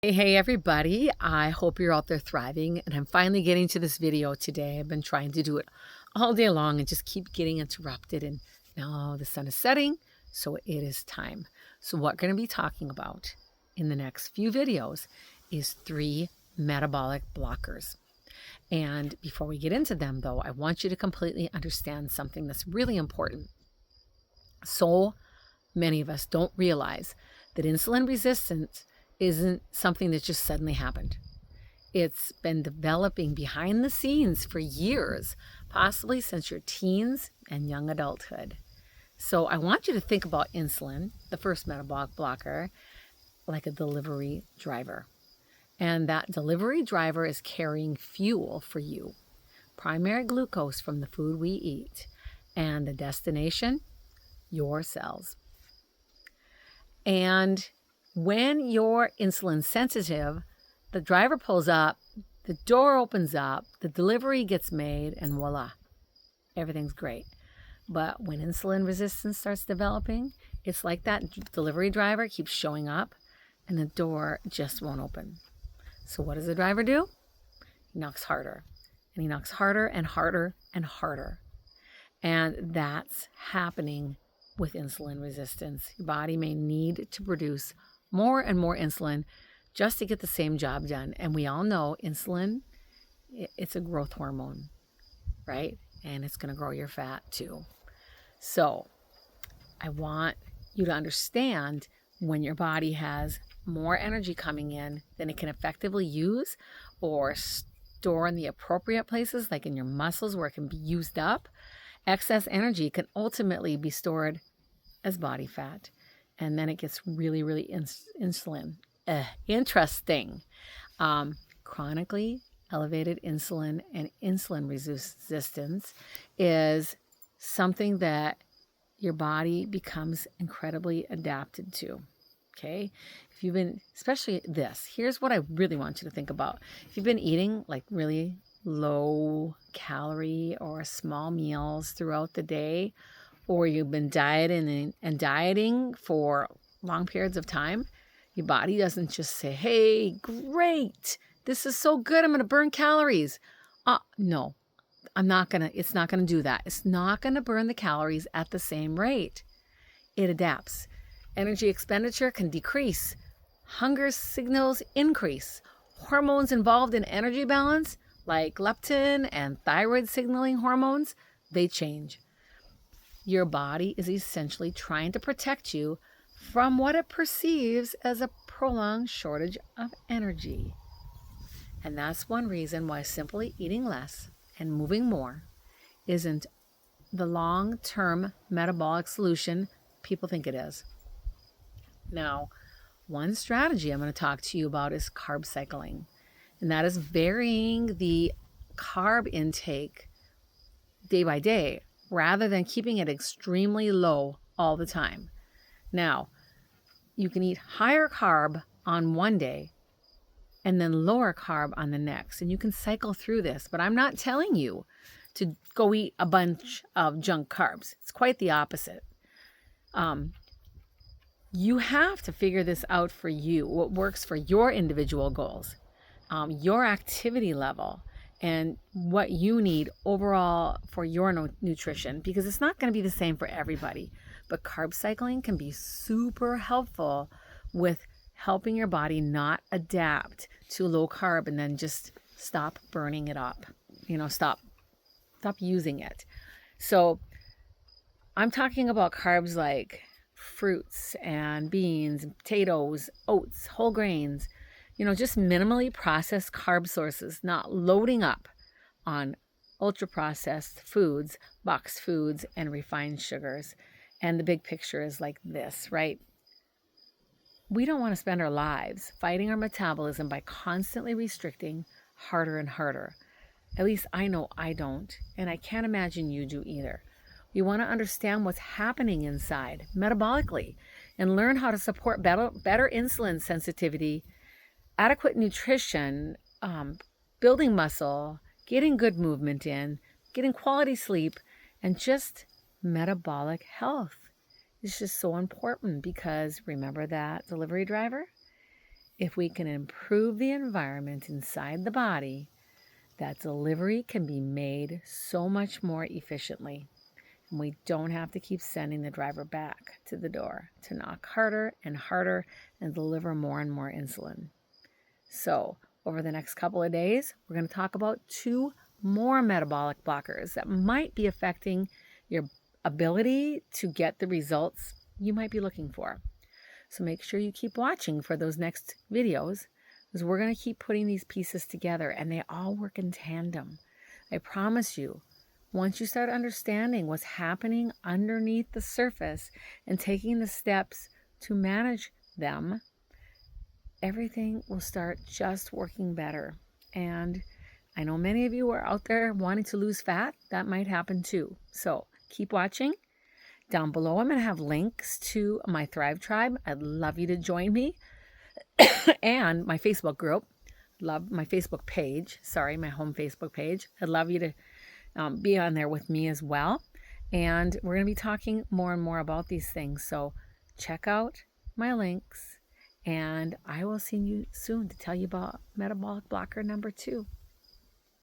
Hey everybody, I hope you're out there thriving, and I'm finally getting to this video today. I've been trying to do it all day long and just keep getting interrupted, and now the sun is setting, so it is time. So what we're going to be talking about in the next few videos is 3 metabolic blockers. And before we get into them though, I want you to completely understand something that's really important. So many of us don't realize that insulin resistance isn't something that just suddenly happened. It's been developing behind the scenes for years, possibly since your teens and young adulthood. So I want you to think about insulin, the first metabolic blocker, like a delivery driver. And that delivery driver is carrying fuel for you, primary glucose from the food we eat, and the destination, your cells. And when you're insulin sensitive, the driver pulls up, the door opens up, the delivery gets made, and voila, everything's great. But when insulin resistance starts developing, it's like that delivery driver keeps showing up and the door just won't open. So what does the driver do? He knocks harder, and he knocks harder and harder and harder. And that's happening with insulin resistance. Your body may need to produce more and more insulin just to get the same job done. And we all know insulin, it's a growth hormone, right? And it's going to grow your fat too. So I want you to understand when your body has more energy coming in than it can effectively use or store in the appropriate places, like in your muscles where it can be used up, excess energy can ultimately be stored as body fat. And then it gets really, really interesting. Chronically elevated insulin and insulin resistance is something that your body becomes incredibly adapted to. Okay? If you've been, especially this, here's what I really want you to think about. If you've been eating like really low calorie or small meals throughout the day, or you've been dieting for long periods of time, your body doesn't just say, hey, great, this is so good, I'm going to burn calories. No, it's not going to do that. It's not going to burn the calories at the same rate. It adapts. Energy expenditure can decrease. Hunger signals increase. Hormones involved in energy balance, like leptin and thyroid signaling hormones, they change. Your body is essentially trying to protect you from what it perceives as a prolonged shortage of energy. And that's one reason why simply eating less and moving more isn't the long-term metabolic solution people think it is. Now, one strategy I'm going to talk to you about is carb cycling, and that is varying the carb intake day by day rather than keeping it extremely low all the time. Now, you can eat higher carb on one day and then lower carb on the next, and you can cycle through this, but I'm not telling you to go eat a bunch of junk carbs. It's quite the opposite. You have to figure this out for you, what works for your individual goals, your activity level, and what you need overall for your nutrition, because it's not going to be the same for everybody. But carb cycling can be super helpful with helping your body not adapt to low carb and then just stop burning it up. Stop using it. So I'm talking about carbs like fruits and beans, potatoes, oats, whole grains, just minimally processed carb sources, not loading up on ultra-processed foods, boxed foods, and refined sugars. And the big picture is like this, right? We don't want to spend our lives fighting our metabolism by constantly restricting harder and harder. At least I know I don't, and I can't imagine you do either. We want to understand what's happening inside metabolically and learn how to support better insulin sensitivity, adequate nutrition, building muscle, getting good movement in, getting quality sleep, and just metabolic health. It's just so important because remember that delivery driver? if we can improve the environment inside the body, that delivery can be made so much more efficiently. And we don't have to keep sending the driver back to the door to knock harder and harder and deliver more and more insulin. So, over the next couple of days, we're going to talk about 2 more metabolic blockers that might be affecting your ability to get the results you might be looking for. So make sure you keep watching for those next videos, because we're going to keep putting these pieces together and they all work in tandem. I promise you, once you start understanding what's happening underneath the surface and taking the steps to manage them, everything will start just working better. And I know many of you are out there wanting to lose fat. That might happen too. So keep watching. Down below, I'm going to have links to my Thrive Tribe. I'd love you to join me. And my Facebook group. Love my Facebook page. Sorry, my home Facebook page. I'd love you to be on there with me as well. And we're going to be talking more and more about these things. So check out my links. And I will see you soon to tell you about metabolic blocker number 2.